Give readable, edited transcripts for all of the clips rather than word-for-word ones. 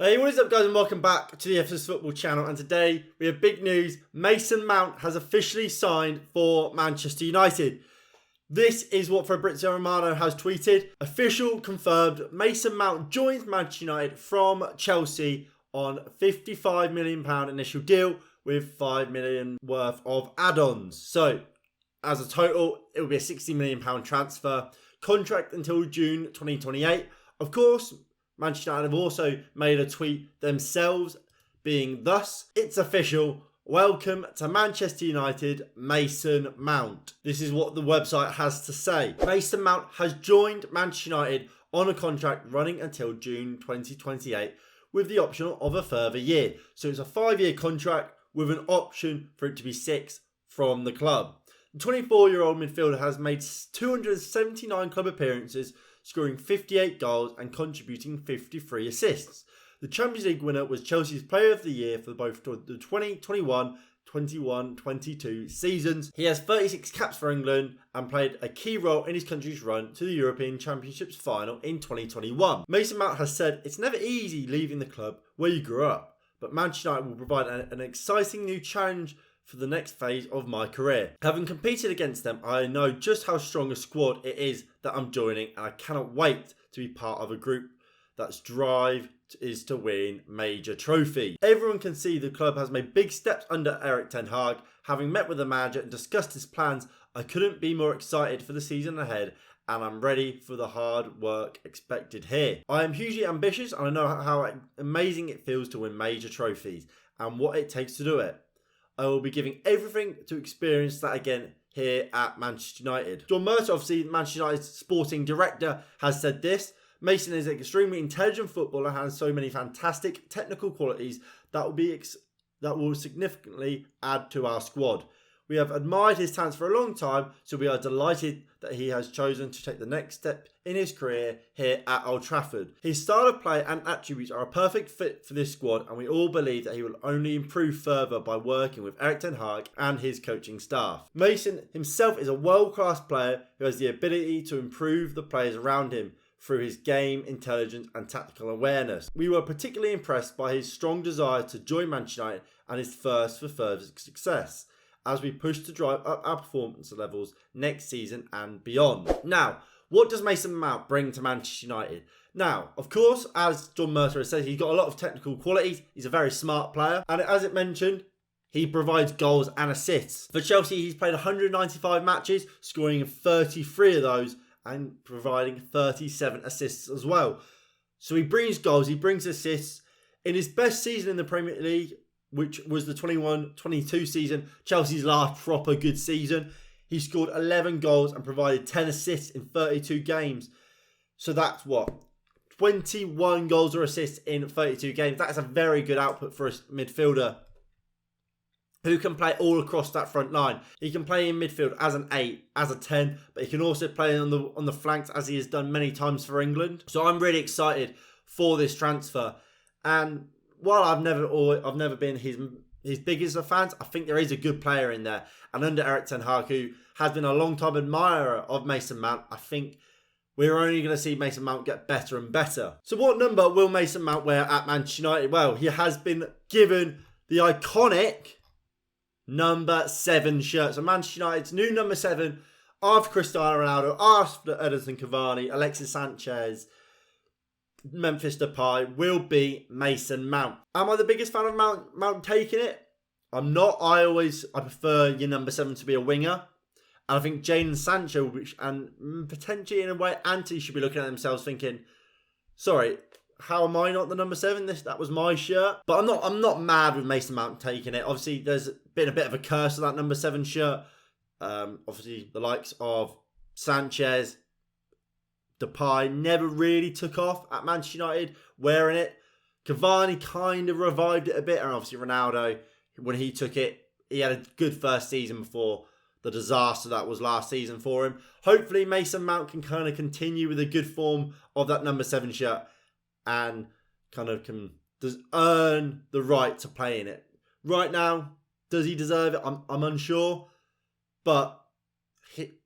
Hey, what is up guys and welcome back to the FS Football channel, and today we have big news. Mason Mount has officially signed for Manchester United. This is what Fabrizio Romano has tweeted. Official confirmed, Mason Mount joins Manchester United from Chelsea on £55 million initial deal with £5 million worth of add-ons. So, as a total, it will be a £60 million transfer. Contract until June 2028. Of course, Manchester United have also made a tweet themselves, being thus, it's official, welcome to Manchester United, Mason Mount. This is what the website has to say. Mason Mount has joined Manchester United on a contract running until June 2028 with the option of a further year. So it's a 5-year contract with an option for it to be 6 from the club. The 24-year-old midfielder has made 279 club appearances, scoring 58 goals and contributing 53 assists. The Champions League winner was Chelsea's Player of the Year for both the 2021-22 seasons. He has 36 caps for England and played a key role in his country's run to the European Championships final in 2021. Mason Mount has said, "It's never easy leaving the club where you grew up, but Manchester United will provide an exciting new challenge for the next phase of my career. Having competed against them, I know just how strong a squad it is that I'm joining, and I cannot wait to be part of a group that's drive is to win major trophy." Everyone can see the club has made big steps under Erik ten Hag. Having met with the manager and discussed his plans, I couldn't be more excited for the season ahead, and I'm ready for the hard work expected here. I am hugely ambitious, and I know how amazing it feels to win major trophies and what it takes to do it. I will be giving everything to experience that again here at Manchester United. John Murtough, obviously Manchester United's sporting director, has said this. Mason is an extremely intelligent footballer and has so many fantastic technical qualities that will significantly add to our squad. We have admired his talents for a long time, so we are delighted that he has chosen to take the next step in his career here at Old Trafford. His style of play and attributes are a perfect fit for this squad, and we all believe that he will only improve further by working with Erik ten Hag and his coaching staff. Mason himself is a world-class player who has the ability to improve the players around him through his game, intelligence and tactical awareness. We were particularly impressed by his strong desire to join Manchester United and his thirst for further success as we push to drive up our performance levels next season and beyond. Now, what does Mason Mount bring to Manchester United? Now, of course, as John Murtough has said, he's got a lot of technical qualities. He's a very smart player. And as it mentioned, he provides goals and assists. For Chelsea, he's played 195 matches, scoring 33 of those and providing 37 assists as well. So he brings goals, he brings assists. In his best season in the Premier League, which was the 21-22 season, Chelsea's last proper good season, he scored 11 goals and provided 10 assists in 32 games. So that's what? 21 goals or assists in 32 games. That's a very good output for a midfielder who can play all across that front line. He can play in midfield as an 8, as a 10, but he can also play on the flanks as he has done many times for England. So I'm really excited for this transfer. And while I've never been his biggest of fans, I think there is a good player in there. And under Erik ten Hag, who has been a long-time admirer of Mason Mount, I think we're only going to see Mason Mount get better and better. So what number will Mason Mount wear at Manchester United? Well, he has been given the iconic number 7 shirt. So Manchester United's new number 7 after Cristiano Ronaldo, after Edinson Cavani, Alexis Sanchez, Memphis Depay, will be Mason Mount. Am I the biggest fan of Mount taking it? I'm not. I prefer your number 7 to be a winger. And I think Jadon Sancho and potentially in a way Antony should be looking at themselves thinking, sorry, how am I not the number 7? That was my shirt. But I'm not mad with Mason Mount taking it. Obviously, there's been a bit of a curse of that number 7 shirt. Obviously, the likes of Sanchez, Depay never really took off at Manchester United wearing it. Cavani kind of revived it a bit, and obviously Ronaldo, when he took it, he had a good first season before the disaster that was last season for him. Hopefully Mason Mount can kind of continue with a good form of that number 7 shirt and kind of does earn the right to play in it. Right now, does he deserve it? I'm unsure, but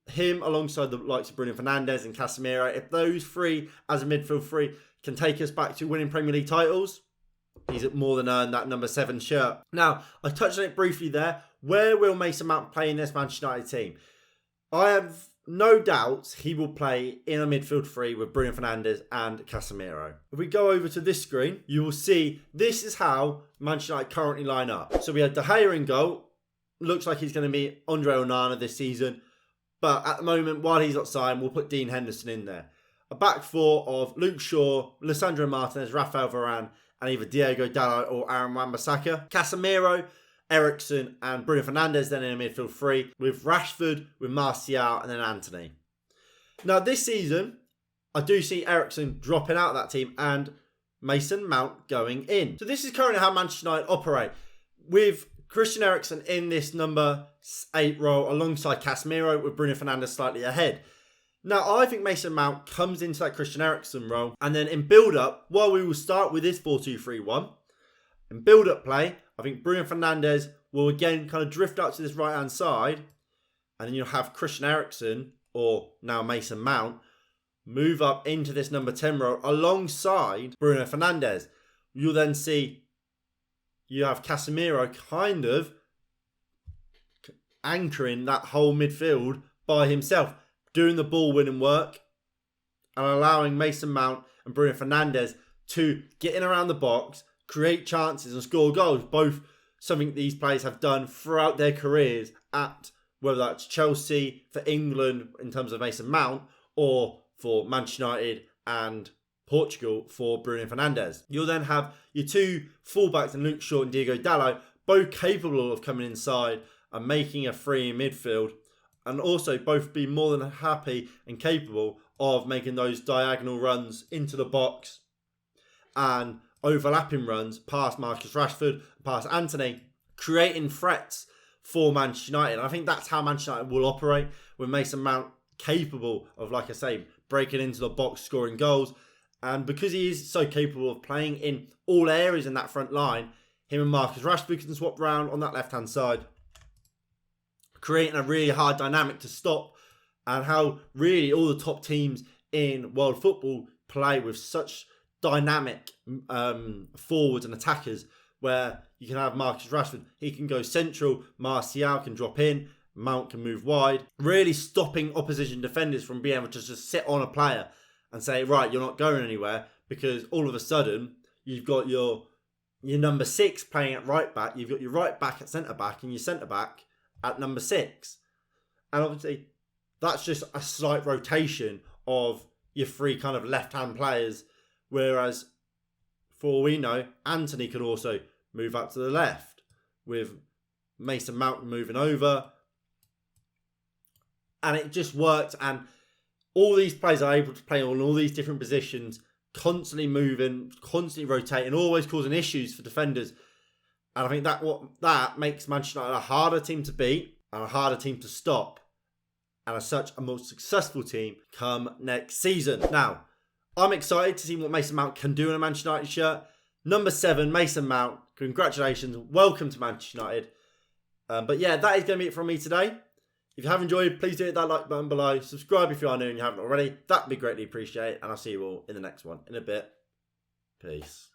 him alongside the likes of Bruno Fernandes and Casemiro, if those three as a midfield three can take us back to winning Premier League titles, he's more than earned that number 7 shirt. Now, I touched on it briefly there. Where will Mason Mount play in this Manchester United team? I have no doubts he will play in a midfield three with Bruno Fernandes and Casemiro. If we go over to this screen, you will see this is how Manchester United currently line up. So we had De Gea in goal. Looks like he's going to be Andre Onana this season. But at the moment, while he's not signed, we'll put Dean Henderson in there. A back four of Luke Shaw, Lisandro Martinez, Rafael Varane, and either Diego Dalot or Aaron Wan-Bissaka. Casemiro, Eriksen and Bruno Fernandes then in a midfield three with Rashford, with Martial and then Antony. Now this season, I do see Eriksen dropping out of that team and Mason Mount going in. So this is currently how Manchester United operate, with Christian Eriksen in this number 8 role alongside Casemiro with Bruno Fernandes slightly ahead. Now I think Mason Mount comes into that Christian Eriksen role and then in build-up, while we will start with this 4-2-3-1, in build-up play, I think Bruno Fernandes will again kind of drift up to this right-hand side and then you'll have Christian Eriksen, or now Mason Mount, move up into this number 10 role alongside Bruno Fernandes. You'll then see you have Casemiro kind of anchoring that whole midfield by himself, doing the ball winning work and allowing Mason Mount and Bruno Fernandes to get in around the box, create chances and score goals. Both something these players have done throughout their careers at, whether that's Chelsea, for England in terms of Mason Mount, or for Manchester United and Portugal for Bruno Fernandes. You'll then have your two fullbacks in Luke Shaw and Diego Dalot, both capable of coming inside and making a free in midfield, and also both be more than happy and capable of making those diagonal runs into the box and overlapping runs past Marcus Rashford, past Antony, creating threats for Manchester United. And I think that's how Manchester United will operate, with Mason Mount capable of, like I say, breaking into the box, scoring goals. And because he is so capable of playing in all areas in that front line, him and Marcus Rashford can swap round on that left-hand side, creating a really hard dynamic to stop, and how really all the top teams in world football play with such dynamic forwards and attackers, where you can have Marcus Rashford, he can go central, Martial can drop in, Mount can move wide, really stopping opposition defenders from being able to just sit on a player and say, right, you're not going anywhere, because all of a sudden you've got your number 6 playing at right back, you've got your right back at centre back and your centre back at number 6. And obviously that's just a slight rotation of your 3 kind of left-hand players, whereas for all we know, Antony could also move up to the left with Mason Mount moving over. And it just worked, and all these players are able to play on all these different positions, constantly moving, constantly rotating, always causing issues for defenders. And I think that makes Manchester United a harder team to beat and a harder team to stop, and as such a more successful team come next season. Now, I'm excited to see what Mason Mount can do in a Manchester United shirt. Number 7, Mason Mount. Congratulations. Welcome to Manchester United. But yeah, that is going to be it from me today. If you have enjoyed, please do hit that like button below. Subscribe if you are new and you haven't already. That'd be greatly appreciated. And I'll see you all in the next one in a bit. Peace.